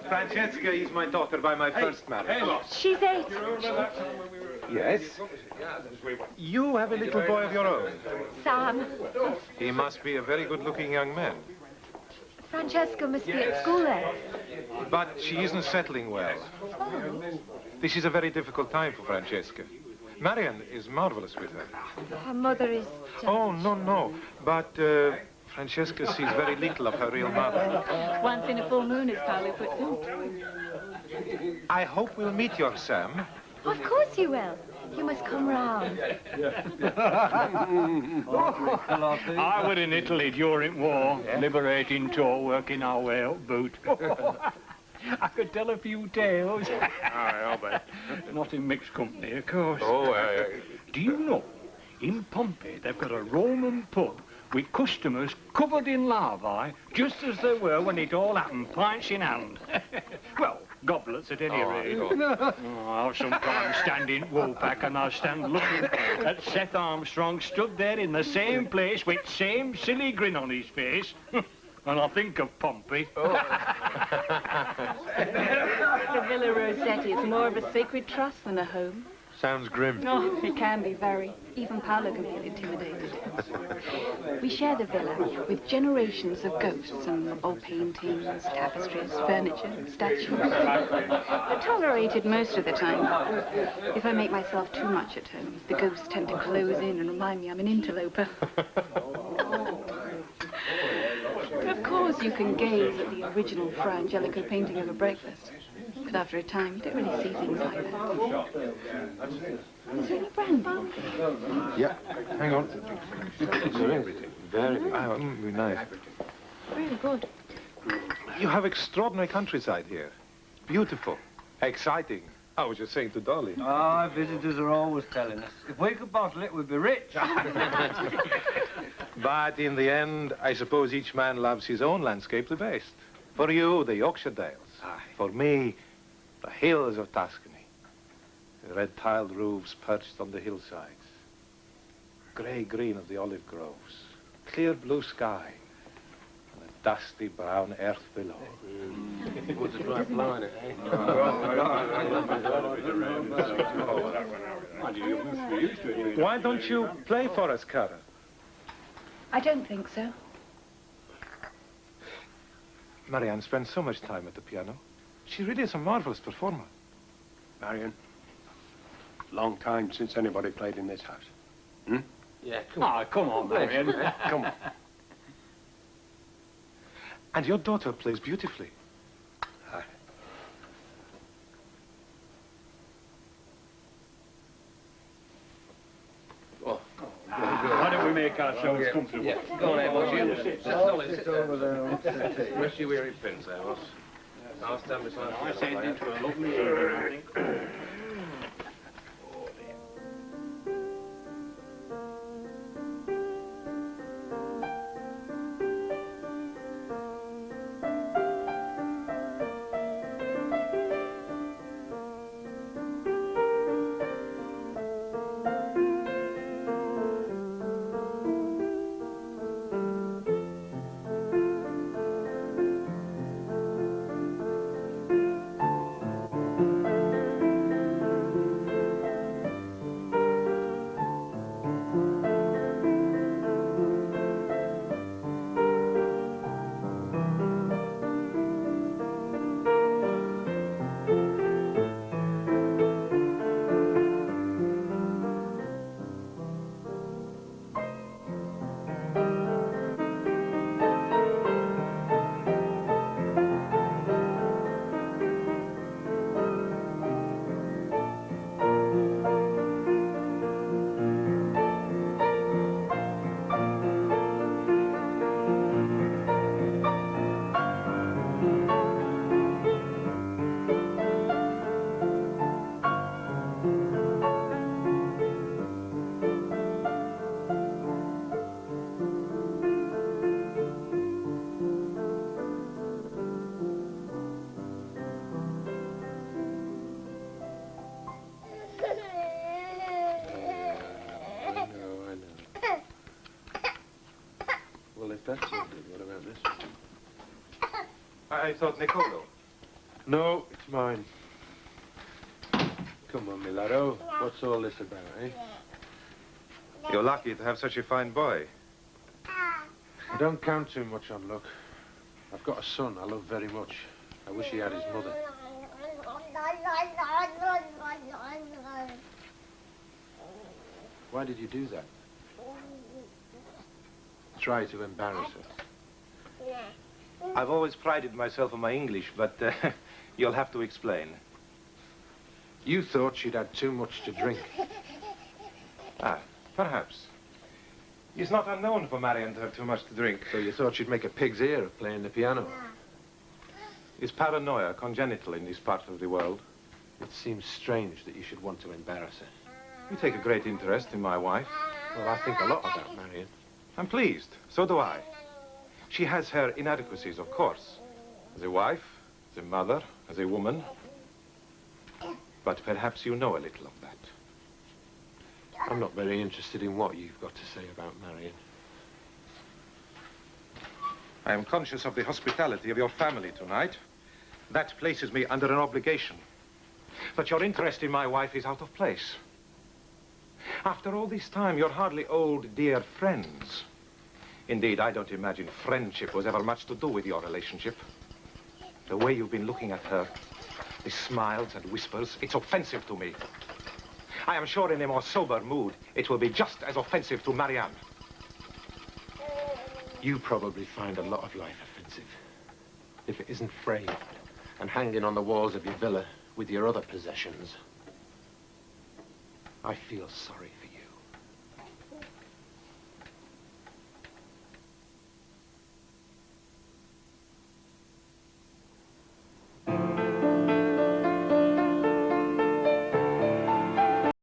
Francesca is my daughter by my first marriage. She's 8. Yes? You have a little boy of your own. Sam. He must be a very good-looking young man. Francesca must be at school then. But she isn't settling well. This is a very difficult time for Francesca. Marian is marvelous with her. Her mother is... Oh, no. But Francesca sees very little of her real mother. Once in a full moon, as Paolo puts it. I hope we'll meet your Sam. Of course you will. You must come round. I was in Italy during war, liberating tour, working our way up boot. I could tell a few tales. I bet. Not in mixed company, of course. Do you know, in Pompeii, they've got a Roman pub with customers covered in larvae, just as they were when it all happened, pints in hand. Well, goblets at any rate. I'll sometimes stand in Woolpack and I'll stand looking at Seth Armstrong stood there in the same place with same silly grin on his face. And I think of Pompey. The Villa Rossetti is more of a sacred trust than a home. Sounds grim. No, it can be very. Even Paolo can feel intimidated. We share the villa with generations of ghosts and old paintings, tapestries, furniture, statues. They're tolerated most of the time. If I make myself too much at home, the ghosts tend to close in and remind me I'm an interloper. Of course, you can gaze at the original Fra Angelico painting over breakfast. But after a time, you don't really see things like that. Is there any brandy? Yeah, hang on. Very nice. Really good. You have extraordinary countryside here. Beautiful. Exciting. I was just saying to Dolly. Ah, visitors are always telling us. If we could bottle it, we'd be rich. But in the end, I suppose each man loves his own landscape the best. For you, the Yorkshire Dales. For me, the hills of Tuscany. The red tiled roofs perched on the hillsides. Grey green of the olive groves. Clear blue sky. And the dusty brown earth below. What's a dry planet, eh? Why don't you play for us, Cara? I don't think so. Marianne spends so much time at the piano. She really is a marvelous performer. Marian, long time since anybody played in this house. Hmm? Yeah, come on, Marian. Come on. And your daughter plays beautifully. Aye. Why don't we make ourselves comfortable? Yeah. Go on, Amos. Sit over there. Rest your weary pins, Amos. I'll stand beside you. I sent into a lovely evening, I think. Well, if that's not good, what about this? I thought Nicolo. No, it's mine. Come on, Milado. What's all this about, eh? You're lucky to have such a fine boy. I don't count too much on luck. I've got a son I love very much. I wish he had his mother. Why did you do that? Try to embarrass her. I've always prided myself on my English, but you'll have to explain. You thought she'd had too much to drink. Ah, perhaps. It's not unknown for Marian to have too much to drink. So you thought she'd make a pig's ear of playing the piano? Is paranoia congenital in this part of the world? It seems strange that you should want to embarrass her. You take a great interest in my wife. Well, I think a lot about Marian. I'm pleased. So do I. She has her inadequacies, of course. As a wife, as a mother, as a woman. But perhaps you know a little of that. I'm not very interested in what you've got to say about Marian. I am conscious of the hospitality of your family tonight. That places me under an obligation. But your interest in my wife is out of place. After all this time, you're hardly old, dear friends. Indeed, I don't imagine friendship was ever much to do with your relationship. The way you've been looking at her, the smiles and whispers, it's offensive to me. I am sure in a more sober mood, it will be just as offensive to Marian. You probably find a lot of life offensive. If it isn't framed and hanging on the walls of your villa with your other possessions. I feel sorry for you.